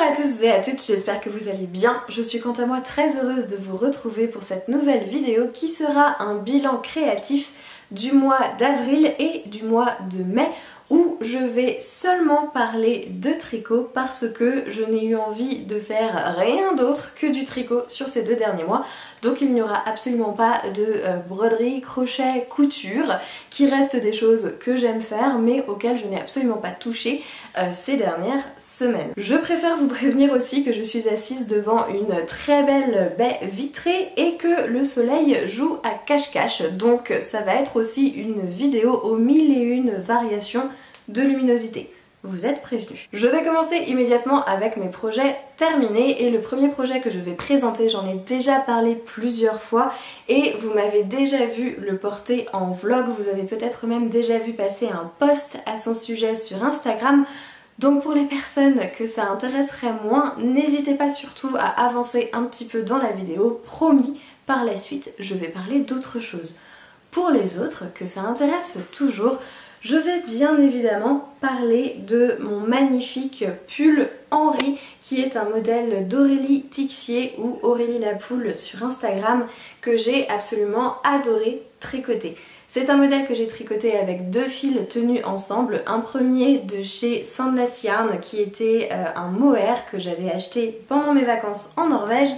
à tous et à toutes, j'espère que vous allez bien. Je suis quant à moi très heureuse de vous retrouver pour cette nouvelle vidéo qui sera un bilan créatif du mois d'avril et du mois de mai où je vais seulement parler de tricot parce que je n'ai eu envie de faire rien d'autre que du tricot sur ces 2 derniers mois. Donc il n'y aura absolument pas de broderie, crochet, couture, qui restent des choses que j'aime faire mais auxquelles je n'ai absolument pas touché ces dernières semaines. Je préfère vous prévenir aussi que je suis assise devant une très belle baie vitrée et que le soleil joue à cache-cache, donc ça va être aussi une vidéo aux 1001 variations de luminosité. Vous êtes prévenus. Je vais commencer immédiatement avec mes projets terminés et le premier projet que je vais présenter, j'en ai déjà parlé plusieurs fois et vous m'avez déjà vu le porter en vlog, vous avez peut-être même déjà vu passer un post à son sujet sur Instagram. Donc pour les personnes que ça intéresserait moins, n'hésitez pas surtout à avancer un petit peu dans la vidéo, promis, par la suite je vais parler d'autre chose. Pour les autres que ça intéresse toujours, je vais bien évidemment parler de mon magnifique pull Henri qui est un modèle d'Aurélie Tixier ou Aurélie la Poule sur Instagram que j'ai absolument adoré tricoter. C'est un modèle que j'ai tricoté avec 2 fils tenus ensemble, un premier de chez Sandnes Yarn qui était un mohair que j'avais acheté pendant mes vacances en Norvège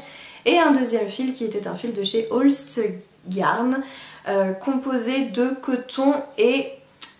et un deuxième fil qui était un fil de chez Holst Yarn composé de coton et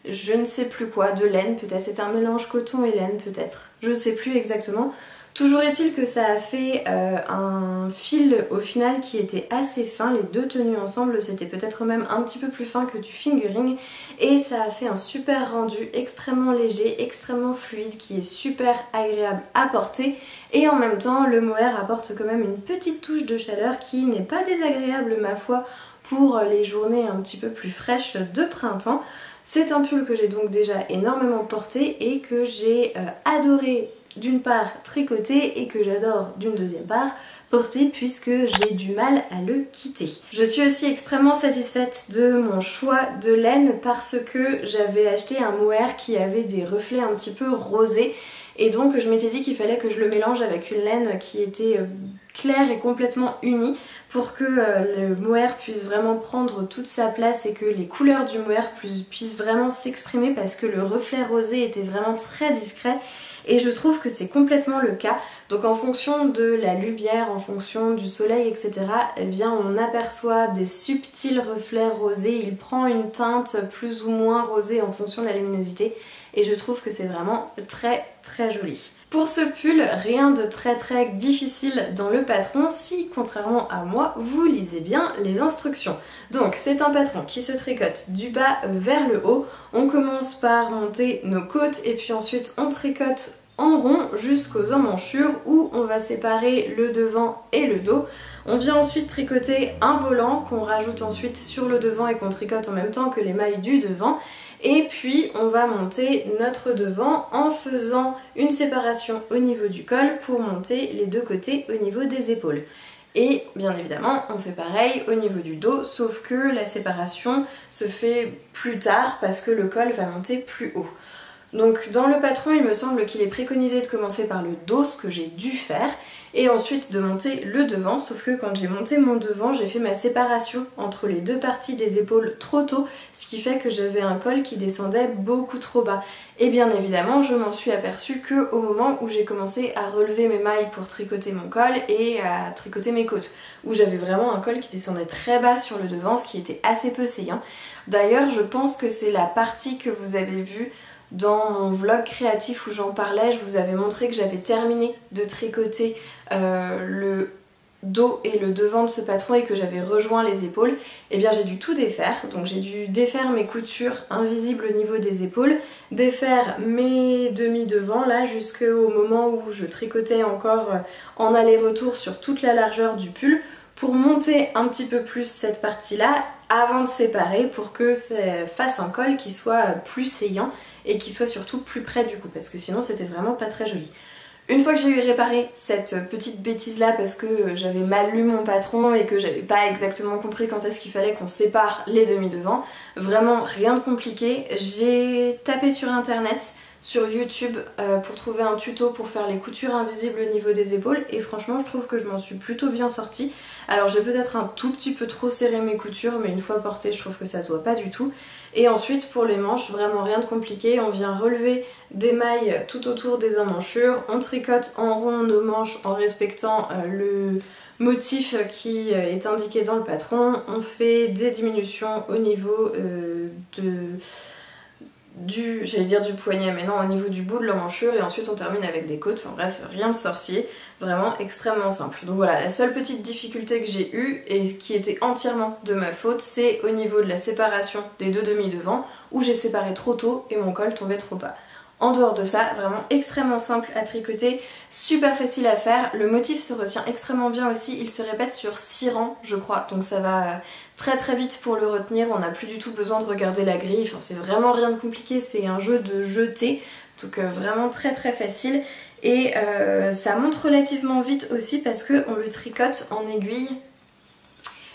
je ne sais plus quoi, de laine peut-être, c'était un mélange coton et laine peut-être, je ne sais plus exactement. Toujours est-il que ça a fait un fil au final qui était assez fin, les 2 tenus ensemble c'était peut-être même un petit peu plus fin que du fingering et ça a fait un super rendu extrêmement léger, extrêmement fluide qui est super agréable à porter et en même temps le mohair apporte quand même une petite touche de chaleur qui n'est pas désagréable ma foi pour les journées un petit peu plus fraîches de printemps. C'est un pull que j'ai donc déjà énormément porté et que j'ai adoré d'une part tricoter et que j'adore d'une deuxième part porter puisque j'ai du mal à le quitter. Je suis aussi extrêmement satisfaite de mon choix de laine parce que j'avais acheté un mohair qui avait des reflets un petit peu rosés et donc je m'étais dit qu'il fallait que je le mélange avec une laine qui était claire et complètement unie pour que le mohair puisse vraiment prendre toute sa place et que les couleurs du mohair puissent vraiment s'exprimer parce que le reflet rosé était vraiment très discret et je trouve que c'est complètement le cas. Donc en fonction de la lumière, en fonction du soleil, etc., eh bien on aperçoit des subtils reflets rosés, il prend une teinte plus ou moins rosée en fonction de la luminosité et je trouve que c'est vraiment très très joli. Pour ce pull, rien de très difficile dans le patron si, contrairement à moi, vous lisez bien les instructions. Donc c'est un patron qui se tricote du bas vers le haut. On commence par monter nos côtes et puis ensuite on tricote en rond jusqu'aux emmanchures où on va séparer le devant et le dos. On vient ensuite tricoter un volant qu'on rajoute ensuite sur le devant et qu'on tricote en même temps que les mailles du devant. Et puis on va monter notre devant en faisant une séparation au niveau du col pour monter les 2 côtés au niveau des épaules. Et bien évidemment on fait pareil au niveau du dos sauf que la séparation se fait plus tard parce que le col va monter plus haut. Donc dans le patron il me semble qu'il est préconisé de commencer par le dos, ce que j'ai dû faire, et ensuite de monter le devant, sauf que quand j'ai monté mon devant j'ai fait ma séparation entre les 2 parties des épaules trop tôt, ce qui fait que j'avais un col qui descendait beaucoup trop bas. Et bien évidemment je m'en suis aperçue qu'au moment où j'ai commencé à relever mes mailles pour tricoter mon col et à tricoter mes côtes, où j'avais vraiment un col qui descendait très bas sur le devant, ce qui était assez peu saillant. D'ailleurs je pense que c'est la partie que vous avez vue dans mon vlog créatif où j'en parlais, je vous avais montré que j'avais terminé de tricoter le dos et le devant de ce patron et que j'avais rejoint les épaules. Et bien j'ai dû tout défaire, donc j'ai dû défaire mes coutures invisibles au niveau des épaules, défaire mes demi-devants là jusqu'au moment où je tricotais encore en aller-retour sur toute la largeur du pull pour monter un petit peu plus cette partie là avant de séparer pour que ça fasse un col qui soit plus saillant et qui soit surtout plus près du cou parce que sinon c'était vraiment pas très joli. Une fois que j'ai eu réparé cette petite bêtise là parce que j'avais mal lu mon patron et que j'avais pas exactement compris quand est-ce qu'il fallait qu'on sépare les demi-devants, vraiment rien de compliqué, j'ai tapé sur internet sur YouTube pour trouver un tuto pour faire les coutures invisibles au niveau des épaules et franchement je trouve que je m'en suis plutôt bien sortie. Alors j'ai peut-être un tout petit peu trop serré mes coutures mais une fois portée je trouve que ça se voit pas du tout. Et ensuite pour les manches, vraiment rien de compliqué, on vient relever des mailles tout autour des emmanchures, on tricote en rond nos manches en respectant le motif qui est indiqué dans le patron, on fait des diminutions au niveau j'allais dire du poignet, mais non, au niveau du bout de l'emmanchure et ensuite on termine avec des côtes, enfin bref, rien de sorcier, vraiment extrêmement simple. Donc voilà, la seule petite difficulté que j'ai eue et qui était entièrement de ma faute, c'est au niveau de la séparation des deux demi devant où j'ai séparé trop tôt et mon col tombait trop bas. En dehors de ça, vraiment extrêmement simple à tricoter, super facile à faire. Le motif se retient extrêmement bien aussi, il se répète sur 6 rangs je crois, donc ça va très très vite pour le retenir, on n'a plus du tout besoin de regarder la grille, enfin, c'est vraiment rien de compliqué, c'est un jeu de jeter, donc vraiment très très facile. Et ça monte relativement vite aussi parce qu'on le tricote en aiguille,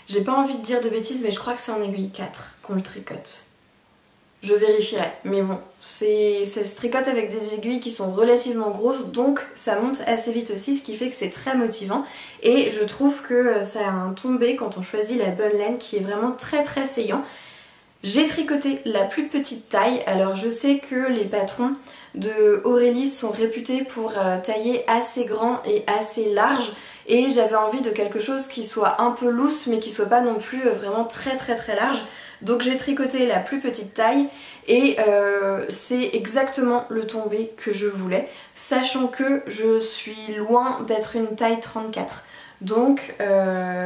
j'ai pas envie de dire de bêtises mais je crois que c'est en aiguille 4 qu'on le tricote. Je vérifierai, mais bon, ça se tricote avec des aiguilles qui sont relativement grosses, donc ça monte assez vite aussi, ce qui fait que c'est très motivant. Et je trouve que ça a un tombé quand on choisit la bonne laine qui est vraiment très très saillant. J'ai tricoté la plus petite taille, alors je sais que les patrons de Aurélie sont réputés pour tailler assez grand et assez large, et j'avais envie de quelque chose qui soit un peu loose mais qui soit pas non plus vraiment très très très large. Donc j'ai tricoté la plus petite taille et c'est exactement le tombé que je voulais, sachant que je suis loin d'être une taille 34. Donc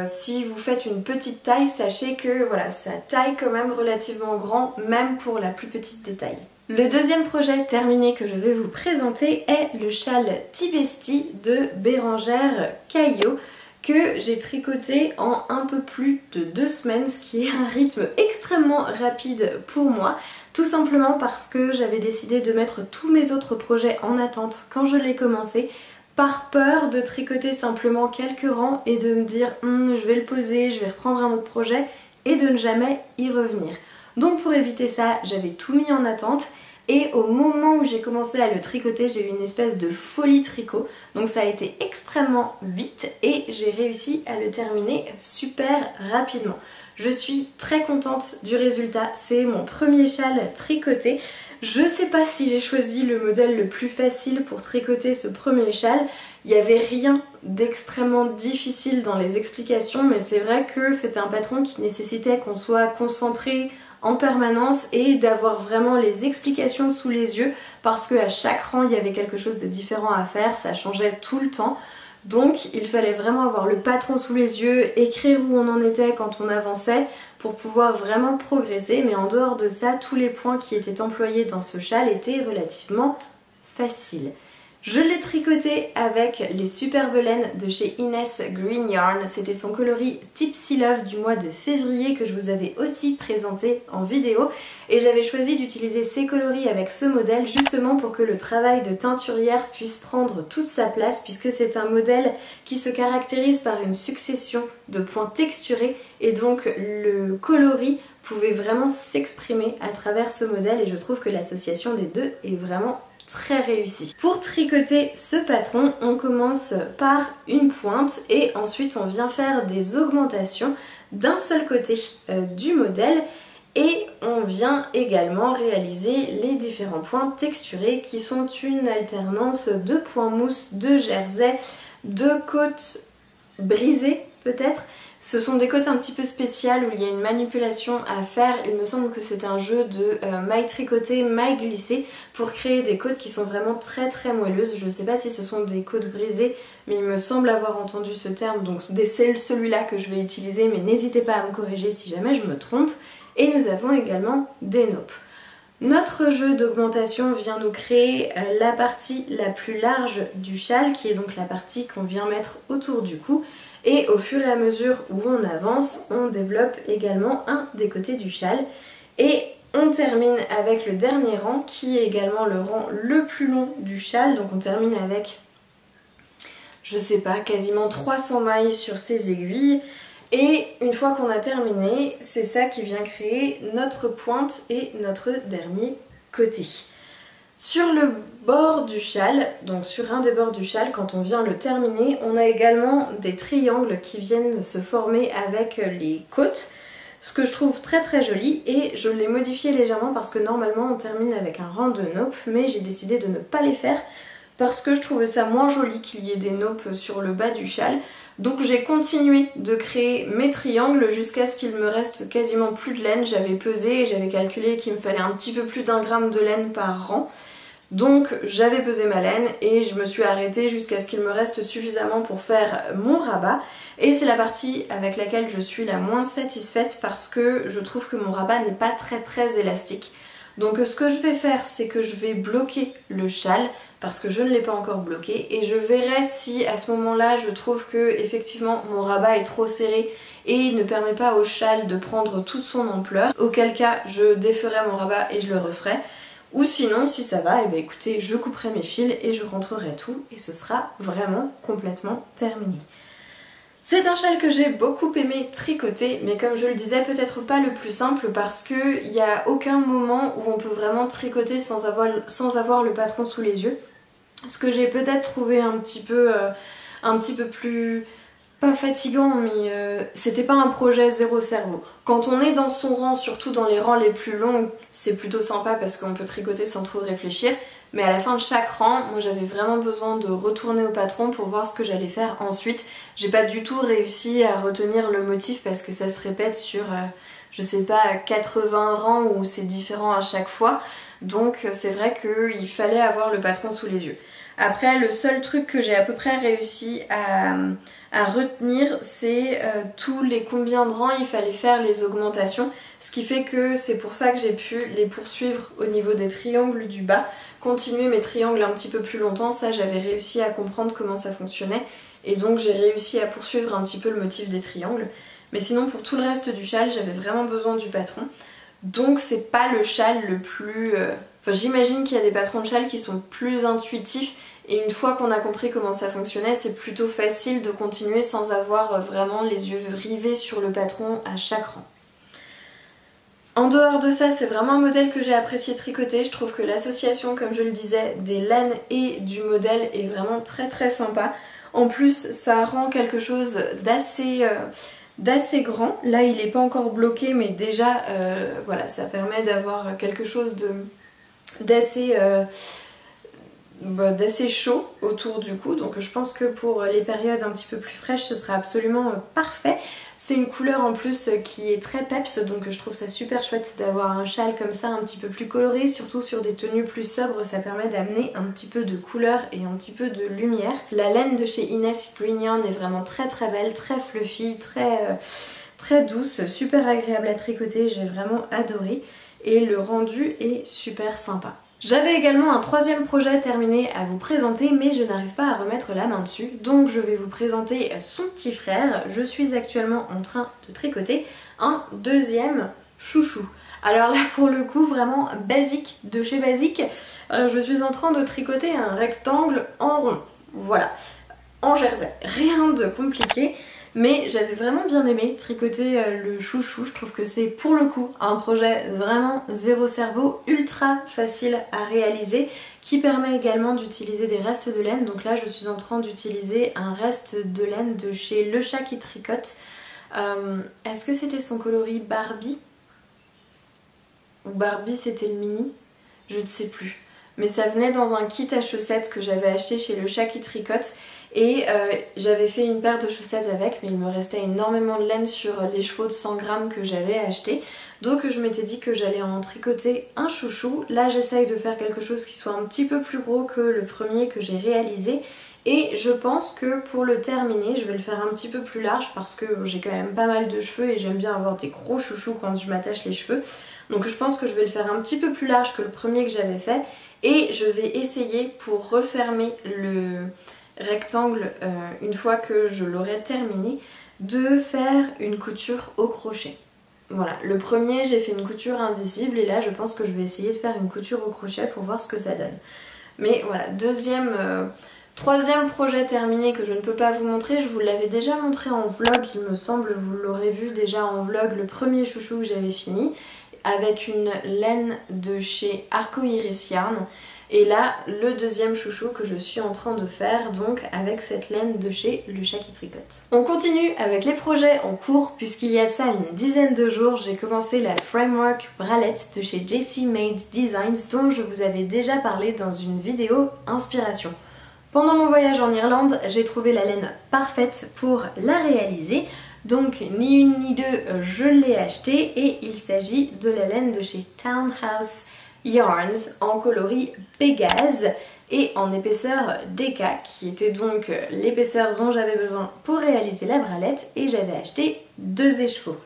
si vous faites une petite taille, sachez que voilà, ça taille quand même relativement grand, même pour la plus petite des tailles. Le deuxième projet terminé que je vais vous présenter est le châle Tibesti de Bérangère Caillot, que j'ai tricoté en un peu plus de 2 semaines, ce qui est un rythme extrêmement rapide pour moi, tout simplement parce que j'avais décidé de mettre tous mes autres projets en attente quand je l'ai commencé, par peur de tricoter simplement quelques rangs et de me dire je vais le poser, je vais reprendre un autre projet et de ne jamais y revenir. Donc pour éviter ça, j'avais tout mis en attente. Et au moment où j'ai commencé à le tricoter, j'ai eu une espèce de folie tricot. Donc ça a été extrêmement vite et j'ai réussi à le terminer super rapidement. Je suis très contente du résultat. C'est mon premier châle tricoté. Je sais pas si j'ai choisi le modèle le plus facile pour tricoter ce premier châle. Il n'y avait rien d'extrêmement difficile dans les explications, mais c'est vrai que c'était un patron qui nécessitait qu'on soit concentré en permanence et d'avoir vraiment les explications sous les yeux parce qu'à chaque rang il y avait quelque chose de différent à faire, ça changeait tout le temps. Donc il fallait vraiment avoir le patron sous les yeux, écrire où on en était quand on avançait pour pouvoir vraiment progresser, mais en dehors de ça, tous les points qui étaient employés dans ce châle étaient relativement faciles. Je l'ai tricoté avec les superbes laines de chez Inès Green Yarn, c'était son coloris Tipsy Love du mois de février que je vous avais aussi présenté en vidéo et j'avais choisi d'utiliser ces coloris avec ce modèle justement pour que le travail de teinturière puisse prendre toute sa place puisque c'est un modèle qui se caractérise par une succession de points texturés et donc le coloris pouvait vraiment s'exprimer à travers ce modèle et je trouve que l'association des deux est vraiment très réussi. Pour tricoter ce patron, on commence par une pointe et ensuite on vient faire des augmentations d'un seul côté du modèle et on vient également réaliser les différents points texturés qui sont une alternance de points mousse, de jersey, de côtes brisées peut-être. Ce sont des côtes un petit peu spéciales où il y a une manipulation à faire. Il me semble que c'est un jeu de mailles tricotées, mailles glissées pour créer des côtes qui sont vraiment très très moelleuses. Je ne sais pas si ce sont des côtes brisées, mais il me semble avoir entendu ce terme, donc c'est celui-là que je vais utiliser, mais n'hésitez pas à me corriger si jamais je me trompe. Et nous avons également des naupes. Notre jeu d'augmentation vient nous créer la partie la plus large du châle, qui est donc la partie qu'on vient mettre autour du cou. Et au fur et à mesure où on avance, on développe également un des côtés du châle. Et on termine avec le dernier rang, qui est également le rang le plus long du châle. Donc on termine avec, je sais pas, quasiment 300 mailles sur ces aiguilles. Et une fois qu'on a terminé, c'est ça qui vient créer notre pointe et notre dernier côté. Sur le bord du châle, donc sur un des bords du châle, quand on vient le terminer, on a également des triangles qui viennent se former avec les côtes, ce que je trouve très très joli, et je l'ai modifié légèrement parce que normalement on termine avec un rang de naupes, mais j'ai décidé de ne pas les faire parce que je trouvais ça moins joli qu'il y ait des naupes sur le bas du châle. Donc j'ai continué de créer mes triangles jusqu'à ce qu'il me reste quasiment plus de laine. J'avais pesé et j'avais calculé qu'il me fallait un petit peu plus d'1 gramme de laine par rang. Donc j'avais pesé ma laine et je me suis arrêtée jusqu'à ce qu'il me reste suffisamment pour faire mon rabat. Et c'est la partie avec laquelle je suis la moins satisfaite parce que je trouve que mon rabat n'est pas très élastique. Donc ce que je vais faire, c'est que je vais bloquer le châle parce que je ne l'ai pas encore bloqué et je verrai si à ce moment-là je trouve que effectivement mon rabat est trop serré et il ne permet pas au châle de prendre toute son ampleur. Auquel cas je déferai mon rabat et je le referai. Ou sinon, si ça va, et bien écoutez, je couperai mes fils et je rentrerai tout et ce sera vraiment complètement terminé. C'est un châle que j'ai beaucoup aimé tricoter, mais comme je le disais, peut-être pas le plus simple parce qu'il n'y a aucun moment où on peut vraiment tricoter sans avoir le patron sous les yeux. Ce que j'ai peut-être trouvé un petit peu plus... pas fatigant, mais c'était pas un projet zéro cerveau. Quand on est dans son rang, surtout dans les rangs les plus longs, c'est plutôt sympa parce qu'on peut tricoter sans trop réfléchir. Mais à la fin de chaque rang, moi j'avais vraiment besoin de retourner au patron pour voir ce que j'allais faire ensuite. J'ai pas du tout réussi à retenir le motif parce que ça se répète sur, je sais pas, 80 rangs où c'est différent à chaque fois. Donc c'est vrai qu'il fallait avoir le patron sous les yeux. Après, le seul truc que j'ai à peu près réussi à retenir, c'est tous les combien de rangs il fallait faire les augmentations. Ce qui fait que c'est pour ça que j'ai pu les poursuivre au niveau des triangles du bas. Continuer mes triangles un petit peu plus longtemps, ça j'avais réussi à comprendre comment ça fonctionnait. Et donc j'ai réussi à poursuivre un petit peu le motif des triangles. Mais sinon pour tout le reste du châle, j'avais vraiment besoin du patron. Donc c'est pas le châle le plus... Enfin j'imagine qu'il y a des patrons de châle qui sont plus intuitifs. Et une fois qu'on a compris comment ça fonctionnait, c'est plutôt facile de continuer sans avoir vraiment les yeux rivés sur le patron à chaque rang. En dehors de ça, c'est vraiment un modèle que j'ai apprécié tricoter. Je trouve que l'association, comme je le disais, des laines et du modèle est vraiment très sympa. En plus, ça rend quelque chose d'assez grand. Là, il n'est pas encore bloqué, mais déjà, voilà, ça permet d'avoir quelque chose d'assez chaud autour du cou. Donc je pense que pour les périodes un petit peu plus fraîches, ce sera absolument parfait. C'est une couleur en plus qui est très peps, donc je trouve ça super chouette d'avoir un châle comme ça un petit peu plus coloré, surtout sur des tenues plus sobres, ça permet d'amener un petit peu de couleur et un petit peu de lumière. La laine de chez Ines Green Yarn est vraiment très belle, très fluffy, très douce, super agréable à tricoter, j'ai vraiment adoré et le rendu est super sympa. J'avais également un troisième projet terminé à vous présenter, mais je n'arrive pas à remettre la main dessus, donc je vais vous présenter son petit frère. Je suis actuellement en train de tricoter un deuxième chouchou. Alors là pour le coup vraiment basique de chez basique, je suis en train de tricoter un rectangle en rond, voilà, en jersey, rien de compliqué. Mais j'avais vraiment bien aimé tricoter le chouchou, je trouve que c'est pour le coup un projet vraiment zéro cerveau, ultra facile à réaliser, qui permet également d'utiliser des restes de laine. Donc là je suis en train d'utiliser un reste de laine de chez Le Chat qui tricote. Est-ce que c'était son coloris Barbie? Ou Barbie c'était le mini? Je ne sais plus. Mais ça venait dans un kit à chaussettes que j'avais acheté chez Le Chat qui tricote. Et j'avais fait une paire de chaussettes avec, mais il me restait énormément de laine sur les chevaux de 100 grammes que j'avais acheté. Donc je m'étais dit que j'allais en tricoter un chouchou. Là j'essaye de faire quelque chose qui soit un petit peu plus gros que le premier que j'ai réalisé. Et je pense que pour le terminer, je vais le faire un petit peu plus large parce que j'ai quand même pas mal de cheveux et j'aime bien avoir des gros chouchous quand je m'attache les cheveux. Donc je pense que je vais le faire un petit peu plus large que le premier que j'avais fait. Et je vais essayer pour refermer le rectangle une fois que je l'aurai terminé, de faire une couture au crochet. Voilà, le premier j'ai fait une couture invisible et là je pense que je vais essayer de faire une couture au crochet pour voir ce que ça donne. Mais voilà, troisième projet terminé que je ne peux pas vous montrer, je vous l'avais déjà montré en vlog, il me semble, vous l'aurez vu déjà en vlog, le premier chouchou que j'avais fini, avec une laine de chez Arcoiris Yarn. Et là, le deuxième chouchou que je suis en train de faire, donc avec cette laine de chez Le Chat qui tricote. On continue avec les projets en cours, puisqu'il y a de ça une dizaine de jours, j'ai commencé la Framework bralette de chez JC Made Designs, dont je vous avais déjà parlé dans une vidéo inspiration. Pendant mon voyage en Irlande, j'ai trouvé la laine parfaite pour la réaliser. Donc ni une ni deux, je l'ai achetée et il s'agit de la laine de chez Townhouse Yarns en coloris Pégase et en épaisseur DK qui était donc l'épaisseur dont j'avais besoin pour réaliser la bralette et j'avais acheté 2 écheveaux.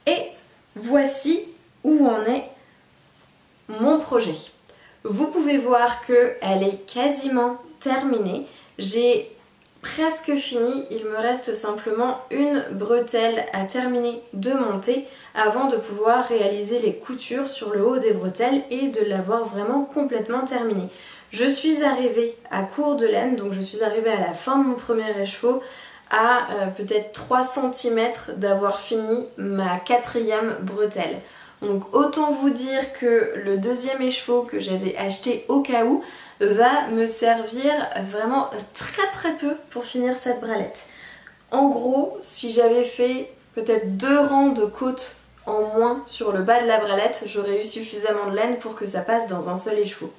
Et voici où en est mon projet. Vous pouvez voir qu'elle est quasiment terminée. J'ai presque fini, il me reste simplement une bretelle à terminer de monter avant de pouvoir réaliser les coutures sur le haut des bretelles et de l'avoir vraiment complètement terminée. Je suis arrivée à court de laine, donc je suis arrivée à la fin de mon premier écheveau à peut-être 3 cm d'avoir fini ma 4e bretelle. Donc autant vous dire que le deuxième écheveau que j'avais acheté au cas où va me servir vraiment très peu pour finir cette bralette. En gros, si j'avais fait peut-être 2 rangs de côtes en moins sur le bas de la bralette, j'aurais eu suffisamment de laine pour que ça passe dans un seul écheveau.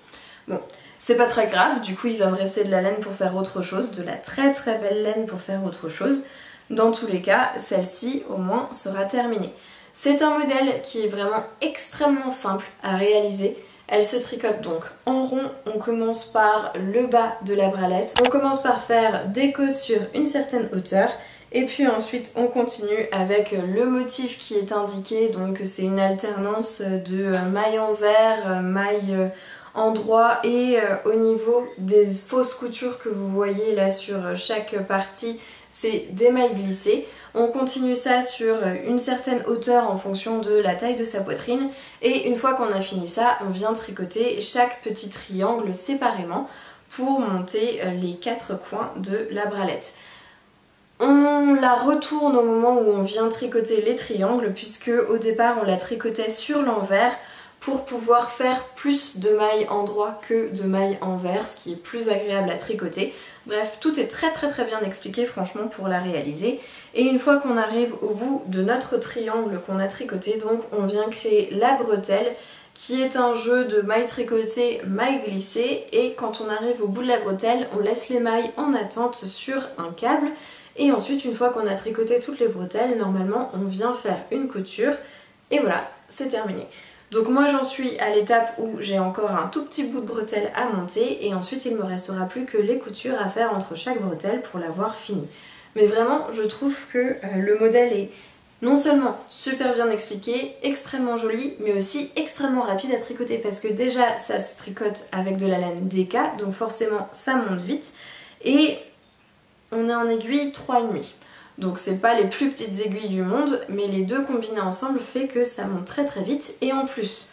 Bon, c'est pas très grave, du coup il va me rester de la laine pour faire autre chose, de la très belle laine pour faire autre chose. Dans tous les cas, celle-ci au moins sera terminée. C'est un modèle qui est vraiment extrêmement simple à réaliser. Elle se tricote donc en rond, on commence par le bas de la bralette, on commence par faire des côtes sur une certaine hauteur et puis ensuite on continue avec le motif qui est indiqué, donc c'est une alternance de maille envers, maille endroit et au niveau des fausses coutures que vous voyez là sur chaque partie, c'est des mailles glissées. On continue ça sur une certaine hauteur en fonction de la taille de sa poitrine et une fois qu'on a fini ça, on vient tricoter chaque petit triangle séparément pour monter les 4 coins de la bralette. On la retourne au moment où on vient tricoter les triangles puisque au départ on la tricotait sur l'envers pour pouvoir faire plus de mailles endroit que de mailles envers, ce qui est plus agréable à tricoter. Bref, tout est très bien expliqué franchement pour la réaliser. Et une fois qu'on arrive au bout de notre triangle qu'on a tricoté, donc on vient créer la bretelle qui est un jeu de mailles tricotées, mailles glissées et quand on arrive au bout de la bretelle, on laisse les mailles en attente sur un câble et ensuite une fois qu'on a tricoté toutes les bretelles, normalement on vient faire une couture et voilà, c'est terminé. Donc moi j'en suis à l'étape où j'ai encore un tout petit bout de bretelle à monter et ensuite il ne me restera plus que les coutures à faire entre chaque bretelle pour l'avoir fini. Mais vraiment je trouve que le modèle est non seulement super bien expliqué, extrêmement joli, mais aussi extrêmement rapide à tricoter parce que déjà ça se tricote avec de la laine DK, donc forcément ça monte vite et on est en aiguille 3,5. Donc c'est pas les plus petites aiguilles du monde, mais les deux combinés ensemble fait que ça monte très vite. Et en plus,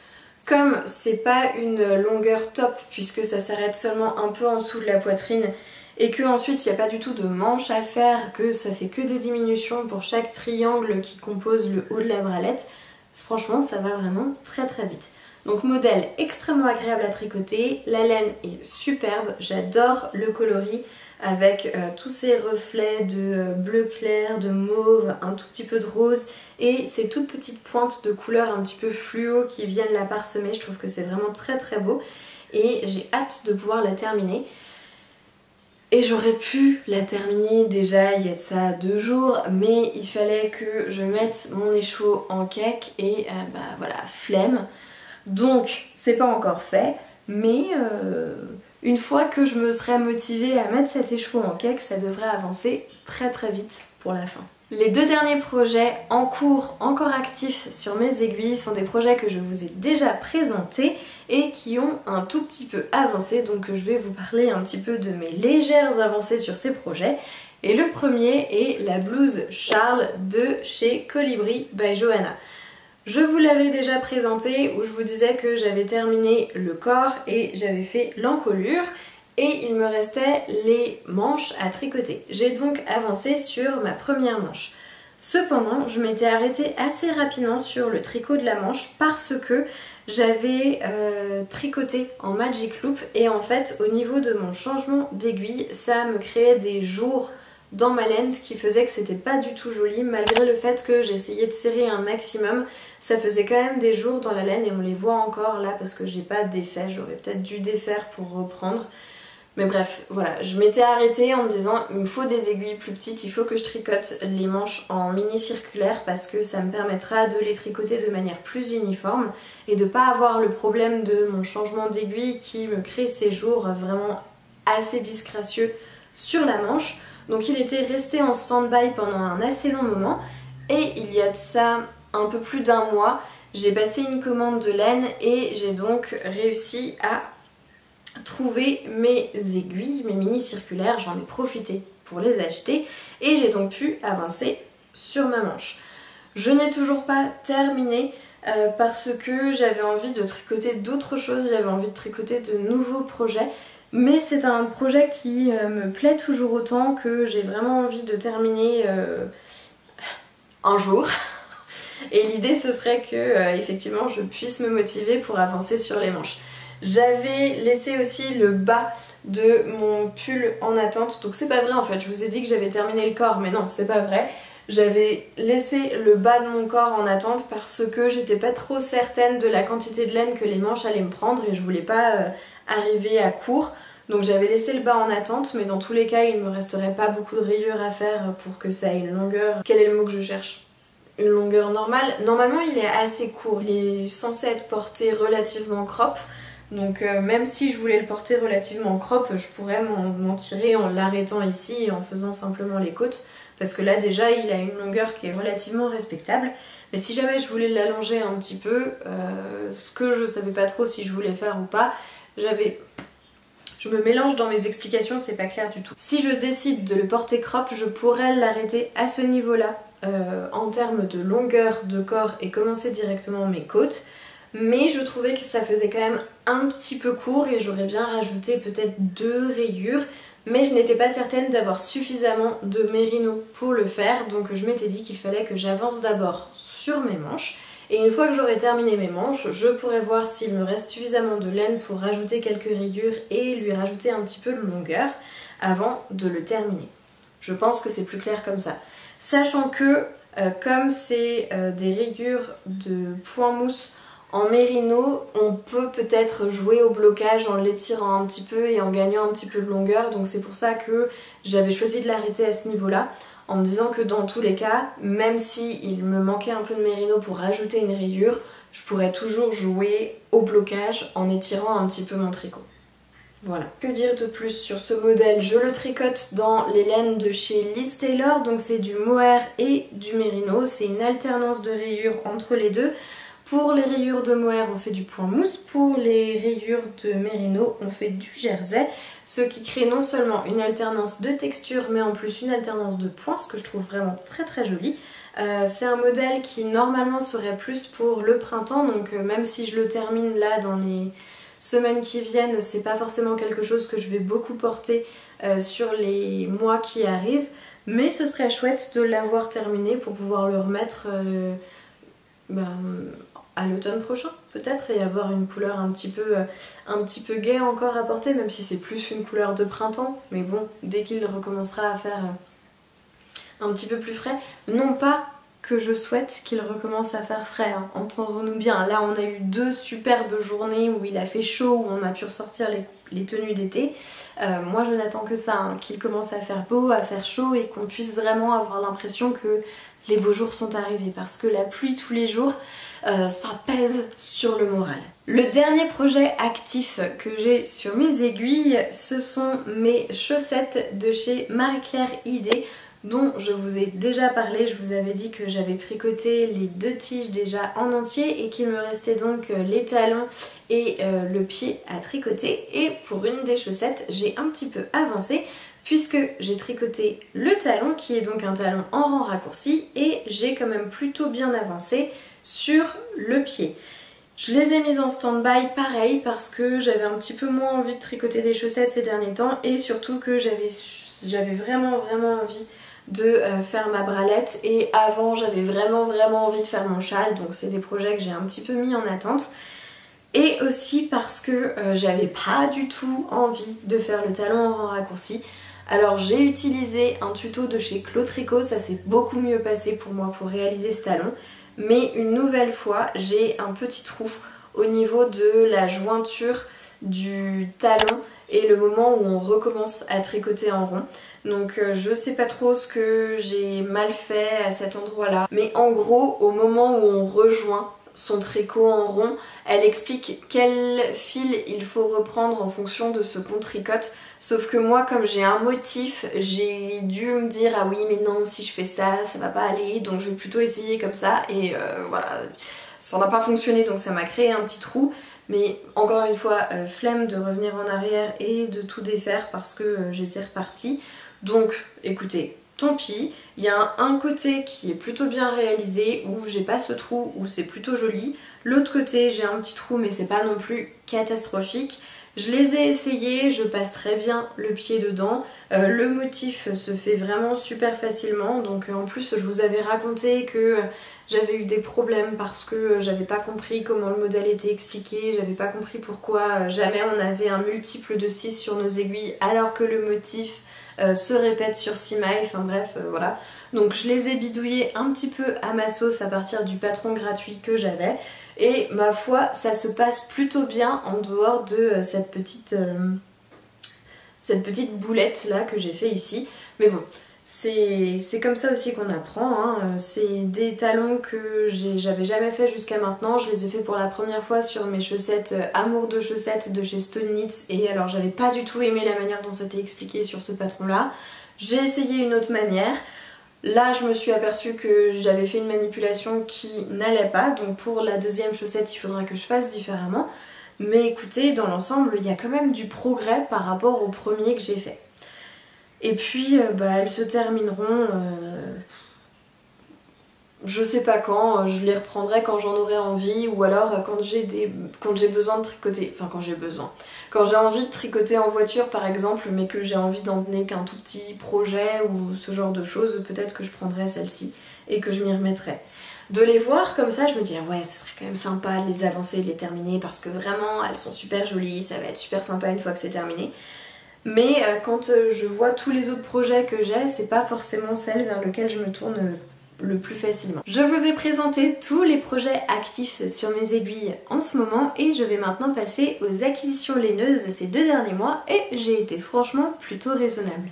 comme c'est pas une longueur top, puisque ça s'arrête seulement un peu en dessous de la poitrine, et que ensuite il n'y a pas du tout de manche à faire, que ça fait que des diminutions pour chaque triangle qui compose le haut de la bralette, franchement ça va vraiment très vite. Donc modèle extrêmement agréable à tricoter, la laine est superbe, j'adore le coloris, avec tous ces reflets de bleu clair, de mauve, un tout petit peu de rose et ces toutes petites pointes de couleurs un petit peu fluo qui viennent la parsemer. Je trouve que c'est vraiment très beau et j'ai hâte de pouvoir la terminer. Et j'aurais pu la terminer déjà il y a de ça 2 jours, mais il fallait que je mette mon écheveau en cake et voilà, flemme. Donc c'est pas encore fait, mais une fois que je me serai motivée à mettre cet écheveau en cake, ça devrait avancer très vite pour la fin. Les 2 derniers projets en cours, encore actifs sur mes aiguilles, sont des projets que je vous ai déjà présentés et qui ont un tout petit peu avancé, donc je vais vous parler un petit peu de mes légères avancées sur ces projets. Et le premier est la blouse Charles de chez Colibri by Johanna. Je vous l'avais déjà présenté où je vous disais que j'avais terminé le corps et j'avais fait l'encolure et il me restait les manches à tricoter. J'ai donc avancé sur ma première manche. Cependant, je m'étais arrêtée assez rapidement sur le tricot de la manche parce que j'avais tricoté en Magic Loop et en fait au niveau de mon changement d'aiguille, ça me créait des jours dans ma laine, ce qui faisait que c'était pas du tout joli malgré le fait que j'essayais de serrer un maximum. Ça faisait quand même des jours dans la laine et on les voit encore là parce que j'ai pas défait, j'aurais peut-être dû défaire pour reprendre. Mais bref, voilà, je m'étais arrêtée en me disant il me faut des aiguilles plus petites, il faut que je tricote les manches en mini circulaire parce que ça me permettra de les tricoter de manière plus uniforme et de pas avoir le problème de mon changement d'aiguille qui me crée ces jours vraiment assez disgracieux sur la manche. Donc il était resté en stand-by pendant un assez long moment et il y a de ça un peu plus d'un mois, j'ai passé une commande de laine et j'ai donc réussi à trouver mes aiguilles, mes mini circulaires, j'en ai profité pour les acheter et j'ai donc pu avancer sur ma manche. Je n'ai toujours pas terminé parce que j'avais envie de tricoter d'autres choses, j'avais envie de tricoter de nouveaux projets, mais c'est un projet qui me plaît toujours autant que j'ai vraiment envie de terminer un jour. Et l'idée ce serait que effectivement je puisse me motiver pour avancer sur les manches. J'avais laissé aussi le bas de mon pull en attente, donc c'est pas vrai en fait, je vous ai dit que j'avais terminé le corps, mais non, c'est pas vrai. J'avais laissé le bas de mon corps en attente parce que j'étais pas trop certaine de la quantité de laine que les manches allaient me prendre et je voulais pas arriver à court. Donc j'avais laissé le bas en attente, mais dans tous les cas il me resterait pas beaucoup de rayures à faire pour que ça ait une longueur... Quel est le mot que je cherche ? Une longueur normale. Normalement il est assez court, il est censé être porté relativement crop. Donc même si je voulais le porter relativement crop, je pourrais m'en tirer en l'arrêtant ici et en faisant simplement les côtes. Parce que là déjà il a une longueur qui est relativement respectable. Mais si jamais je voulais l'allonger un petit peu, ce que je savais pas trop si je voulais faire ou pas, je me mélange dans mes explications, c'est pas clair du tout. Si je décide de le porter crop, je pourrais l'arrêter à ce niveau-là en termes de longueur de corps et commencer directement mes côtes. Mais je trouvais que ça faisait quand même un petit peu court et j'aurais bien rajouté peut-être 2 rayures. Mais je n'étais pas certaine d'avoir suffisamment de mérino pour le faire, donc je m'étais dit qu'il fallait que j'avance d'abord sur mes manches. Et une fois que j'aurai terminé mes manches, je pourrai voir s'il me reste suffisamment de laine pour rajouter quelques rayures et lui rajouter un petit peu de longueur avant de le terminer. Je pense que c'est plus clair comme ça. Sachant que comme c'est des rayures de point mousse en mérino, on peut peut-être jouer au blocage en l'étirant un petit peu et en gagnant un petit peu de longueur, donc c'est pour ça que j'avais choisi de l'arrêter à ce niveau-là, en me disant que dans tous les cas, même si il me manquait un peu de mérino pour rajouter une rayure, je pourrais toujours jouer au blocage en étirant un petit peu mon tricot. Voilà. Que dire de plus sur ce modèle? Je le tricote dans les laines de chez Liz Taylor, donc c'est du mohair et du mérino, c'est une alternance de rayures entre les deux. Pour les rayures de mohair, on fait du point mousse. Pour les rayures de mérino, on fait du jersey. Ce qui crée non seulement une alternance de texture, mais en plus une alternance de points, ce que je trouve vraiment très très joli. C'est un modèle qui normalement serait plus pour le printemps, donc même si je le termine là dans les semaines qui viennent, c'est pas forcément quelque chose que je vais beaucoup porter sur les mois qui arrivent. Mais ce serait chouette de l'avoir terminé pour pouvoir le remettre... à l'automne prochain peut-être et avoir une couleur un petit peu gaie encore à porter, même si c'est plus une couleur de printemps, mais bon, dès qu'il recommencera à faire un petit peu plus frais, non pas que je souhaite qu'il recommence à faire frais, hein. Entendons-nous bien, là on a eu 2 superbes journées où il a fait chaud, où on a pu ressortir les tenues d'été. Moi je n'attends que ça, hein, qu'il commence à faire beau, à faire chaud et qu'on puisse vraiment avoir l'impression que les beaux jours sont arrivés, parce que la pluie tous les jours, ça pèse sur le moral. Le dernier projet actif que j'ai sur mes aiguilles, ce sont mes chaussettes de chez Marie-Claire Idé, dont je vous ai déjà parlé. Je vous avais dit que j'avais tricoté les 2 tiges déjà en entier et qu'il me restait donc les talons et le pied à tricoter. Et pour une des chaussettes, j'ai un petit peu avancé puisque j'ai tricoté le talon qui est donc un talon en rang raccourci et j'ai quand même plutôt bien avancé sur le pied. Je les ai mises en stand-by pareil parce que j'avais un petit peu moins envie de tricoter des chaussettes ces derniers temps et surtout que j'avais vraiment envie de faire ma bralette, et avant j'avais vraiment envie de faire mon châle, donc c'est des projets que j'ai un petit peu mis en attente. Et aussi parce que j'avais pas du tout envie de faire le talon en raccourci. Alors j'ai utilisé un tuto de chez Clos Tricot, ça s'est beaucoup mieux passé pour moi pour réaliser ce talon. Mais une nouvelle fois, j'ai un petit trou au niveau de la jointure du talon et le moment où on recommence à tricoter en rond. Donc je sais pas trop ce que j'ai mal fait à cet endroit-là. Mais en gros, au moment où on rejoint son tricot en rond, elle explique quel fil il faut reprendre en fonction de ce qu'on tricote. Sauf que moi, comme j'ai un motif, j'ai dû me dire ah oui mais non, si je fais ça, ça va pas aller, donc je vais plutôt essayer comme ça, et voilà, ça n'a pas fonctionné, donc ça m'a créé un petit trou. Mais encore une fois, flemme de revenir en arrière et de tout défaire parce que j'étais repartie. Donc écoutez, tant pis, il y a un côté qui est plutôt bien réalisé, où j'ai pas ce trou, où c'est plutôt joli. L'autre côté, j'ai un petit trou, mais c'est pas non plus catastrophique. Je les ai essayés, je passe très bien le pied dedans. Le motif se fait vraiment super facilement. Donc en plus, je vous avais raconté que j'avais eu des problèmes parce que j'avais pas compris comment le modèle était expliqué. J'avais pas compris pourquoi jamais on avait un multiple de 6 sur nos aiguilles alors que le motif se répète sur 6 mailles, enfin bref, voilà. Donc je les ai bidouillés un petit peu à ma sauce à partir du patron gratuit que j'avais, et ma foi ça se passe plutôt bien en dehors de cette petite boulette là que j'ai fait ici. Mais bon, c'est comme ça aussi qu'on apprend, hein. C'est des talons que j'avais jamais fait jusqu'à maintenant. Je les ai fait pour la première fois sur mes chaussettes Amour de chaussettes de chez Stone Knits, et alors j'avais pas du tout aimé la manière dont c'était expliqué sur ce patron là. J'ai essayé une autre manière. Là je me suis aperçue que j'avais fait une manipulation qui n'allait pas, donc pour la deuxième chaussette il faudra que je fasse différemment. Mais écoutez, dans l'ensemble il y a quand même du progrès par rapport au premier que j'ai fait. Et puis elles se termineront, je sais pas quand, je les reprendrai quand j'en aurai envie, ou alors quand j'ai besoin de tricoter, enfin quand j'ai envie de tricoter en voiture par exemple, mais que j'ai envie d'emmener qu'un tout petit projet ou ce genre de choses, peut-être que je prendrai celle-ci et que je m'y remettrai. De les voir comme ça, je me dis ah ouais, ce serait quand même sympa de les avancer, de les terminer, parce que vraiment elles sont super jolies, ça va être super sympa une fois que c'est terminé. Mais quand je vois tous les autres projets que j'ai, c'est pas forcément celle vers lequel je me tourne le plus facilement. Je vous ai présenté tous les projets actifs sur mes aiguilles en ce moment, et je vais maintenant passer aux acquisitions laineuses de ces 2 derniers mois, et j'ai été franchement plutôt raisonnable.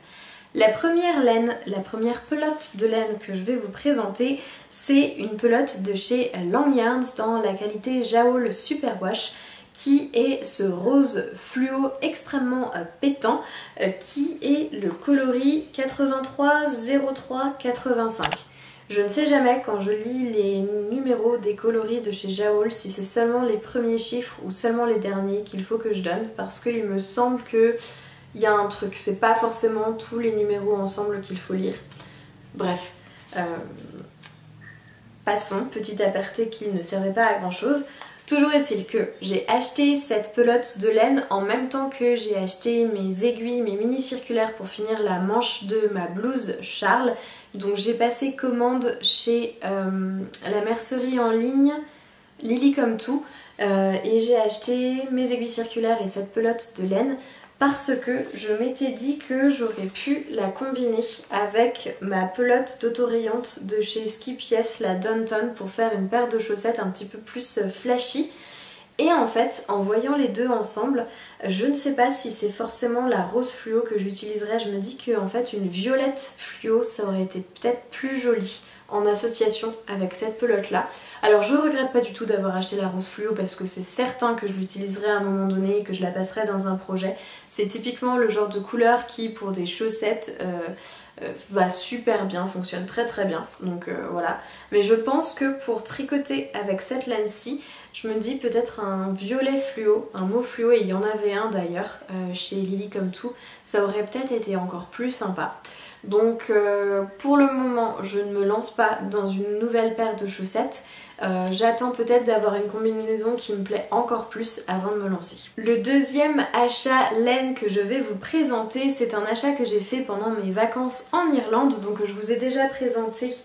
La première laine, la première pelote de laine que je vais vous présenter, c'est une pelote de chez Lang Yarns dans la qualité Jaoul Super Wash, qui est ce rose fluo extrêmement pétant, qui est le coloris 83 03 85. Je ne sais jamais quand je lis les numéros des coloris de chez Jaoul si c'est seulement les premiers chiffres ou seulement les derniers qu'il faut que je donne, parce qu'il me semble que il y a un truc, c'est pas forcément tous les numéros ensemble qu'il faut lire. Bref, passons, petit aparté qui ne servait pas à grand chose. Toujours est-il que j'ai acheté cette pelote de laine en même temps que j'ai acheté mes aiguilles, mes mini circulaires pour finir la manche de ma blouse Charles. Donc j'ai passé commande chez la mercerie en ligne Lily Comme Tout, et j'ai acheté mes aiguilles circulaires et cette pelote de laine parce que je m'étais dit que j'aurais pu la combiner avec ma pelote d'autorayante de chez Skip Yes, la Downton, pour faire une paire de chaussettes un petit peu plus flashy. Et en fait, en voyant les deux ensemble, je ne sais pas si c'est forcément la rose fluo que j'utiliserais. Je me dis qu'en fait une violette fluo, ça aurait été peut-être plus joli en association avec cette pelote là. Alors je regrette pas du tout d'avoir acheté la rose fluo, parce que c'est certain que je l'utiliserai à un moment donné et que je la passerai dans un projet. C'est typiquement le genre de couleur qui pour des chaussettes va super bien, fonctionne très très bien, donc voilà. Mais je pense que pour tricoter avec cette laine-ci, je me dis peut-être un violet fluo, un mauve fluo, et il y en avait un d'ailleurs chez Lily Comme Tout, ça aurait peut-être été encore plus sympa. Donc pour le moment je ne me lance pas dans une nouvelle paire de chaussettes. J'attends peut-être d'avoir une combinaison qui me plaît encore plus avant de me lancer. Le deuxième achat laine que je vais vous présenter, c'est un achat que j'ai fait pendant mes vacances en Irlande. Donc je vous ai déjà présenté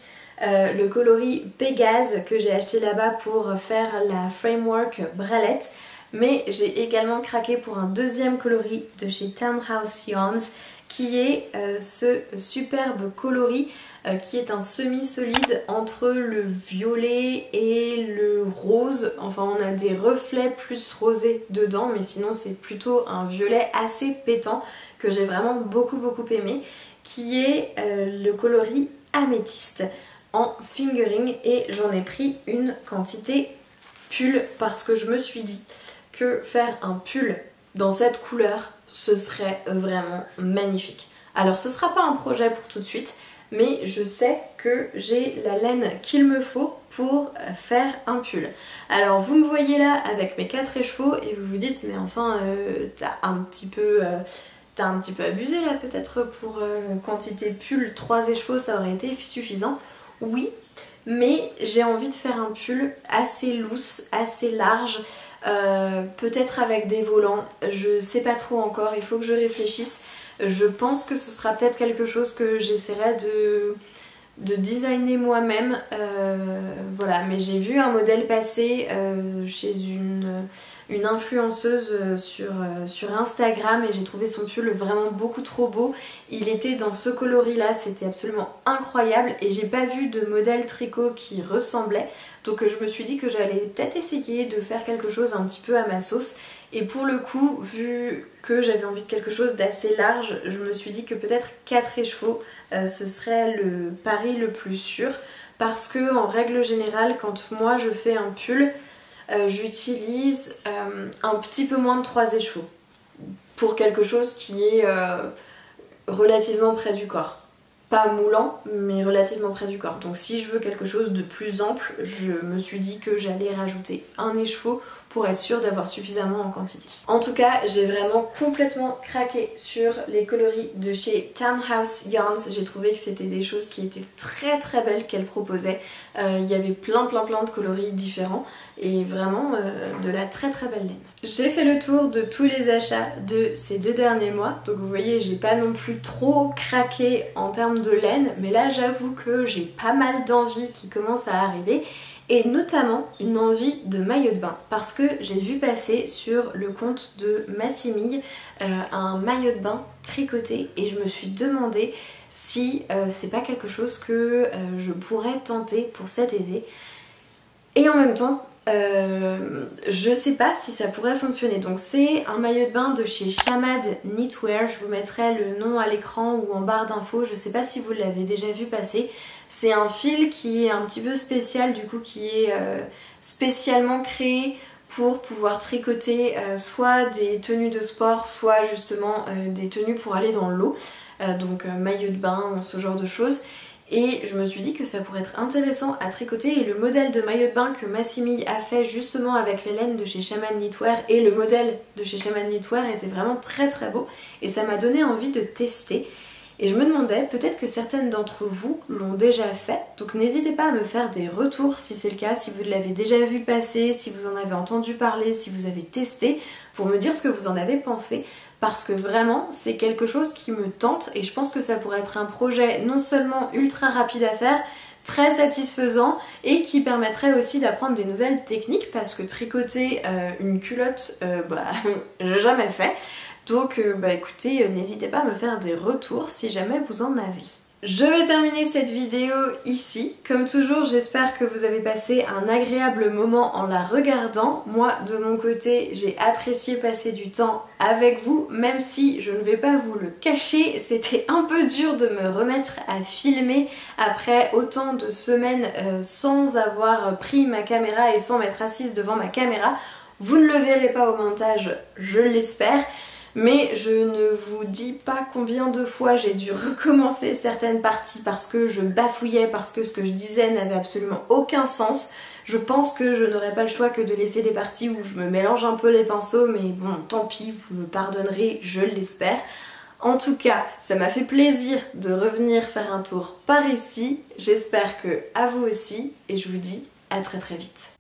le coloris Pégase que j'ai acheté là-bas pour faire la framework bralette. Mais j'ai également craqué pour un deuxième coloris de chez Townhouse Yarns qui est ce superbe coloris qui est un semi-solide entre le violet et le rose. Enfin on a des reflets plus rosés dedans, mais sinon c'est plutôt un violet assez pétant que j'ai vraiment beaucoup aimé, qui est le coloris améthyste en fingering, et j'en ai pris une quantité pull parce que je me suis dit que faire un pull dans cette couleur ce serait vraiment magnifique. Alors ce sera pas un projet pour tout de suite, mais je sais que j'ai la laine qu'il me faut pour faire un pull. Alors vous me voyez là avec mes 4 écheveaux et vous vous dites mais enfin t'as un petit peu abusé là peut-être pour quantité pull, 3 écheveaux ça aurait été suffisant. Oui, mais j'ai envie de faire un pull assez loose, assez large, peut-être avec des volants, je sais pas trop encore, il faut que je réfléchisse. Je pense que ce sera peut-être quelque chose que j'essaierai de designer moi-même, voilà. Mais j'ai vu un modèle passer chez une influenceuse sur Instagram et j'ai trouvé son pull vraiment beaucoup trop beau. Il était dans ce coloris là, c'était absolument incroyable et j'ai pas vu de modèle tricot qui ressemblait. Donc je me suis dit que j'allais peut-être essayer de faire quelque chose un petit peu à ma sauce. Et pour le coup, vu que j'avais envie de quelque chose d'assez large, je me suis dit que peut-être 4 écheveaux ce serait le pari le plus sûr. Parce que en règle générale, quand moi je fais un pull, j'utilise un petit peu moins de 3 écheveaux. Pour quelque chose qui est relativement près du corps. Pas moulant, mais relativement près du corps. Donc si je veux quelque chose de plus ample, je me suis dit que j'allais rajouter un écheveau pour être sûre d'avoir suffisamment en quantité. En tout cas, j'ai vraiment complètement craqué sur les coloris de chez Townhouse Yarns. J'ai trouvé que c'était des choses qui étaient très belles qu'elle proposait. Il y avait plein de coloris différents et vraiment de la très belle laine. J'ai fait le tour de tous les achats de ces 2 derniers mois, donc vous voyez j'ai pas non plus trop craqué en termes de laine, mais là j'avoue que j'ai pas mal d'envie qui commence à arriver, et notamment une envie de maillot de bain, parce que j'ai vu passer sur le compte de Massimille un maillot de bain tricoté et je me suis demandé si c'est pas quelque chose que je pourrais tenter pour cet été. Et en même temps, je sais pas si ça pourrait fonctionner. Donc c'est un maillot de bain de chez Shamad Knitwear. Je vous mettrai le nom à l'écran ou en barre d'infos. Je sais pas si vous l'avez déjà vu passer. C'est un fil qui est un petit peu spécial, du coup qui est spécialement créé pour pouvoir tricoter soit des tenues de sport, soit justement des tenues pour aller dans l'eau. Donc maillot de bain, ce genre de choses. Et je me suis dit que ça pourrait être intéressant à tricoter, et le modèle de maillot de bain que Massimille a fait justement avec les laines de chez Shamad Knitwear et le modèle de chez Shamad Knitwear était vraiment très beau et ça m'a donné envie de tester. Et je me demandais, peut-être que certaines d'entre vous l'ont déjà fait, donc n'hésitez pas à me faire des retours si c'est le cas, si vous l'avez déjà vu passer, si vous en avez entendu parler, si vous avez testé, pour me dire ce que vous en avez pensé. Parce que vraiment c'est quelque chose qui me tente et je pense que ça pourrait être un projet non seulement ultra rapide à faire, très satisfaisant et qui permettrait aussi d'apprendre des nouvelles techniques, parce que tricoter une culotte, j'ai jamais fait. Donc écoutez, n'hésitez pas à me faire des retours si jamais vous en avez. Je vais terminer cette vidéo ici. Comme toujours, j'espère que vous avez passé un agréable moment en la regardant. Moi, de mon côté, j'ai apprécié passer du temps avec vous, même si je ne vais pas vous le cacher, c'était un peu dur de me remettre à filmer après autant de semaines sans avoir pris ma caméra et sans m'être assise devant ma caméra. Vous ne le verrez pas au montage, je l'espère. Mais je ne vous dis pas combien de fois j'ai dû recommencer certaines parties parce que je bafouillais, parce que ce que je disais n'avait absolument aucun sens. Je pense que je n'aurais pas le choix que de laisser des parties où je me mélange un peu les pinceaux, mais bon, tant pis, vous me pardonnerez, je l'espère. En tout cas, ça m'a fait plaisir de revenir faire un tour par ici. J'espère que à vous aussi et je vous dis à très très vite.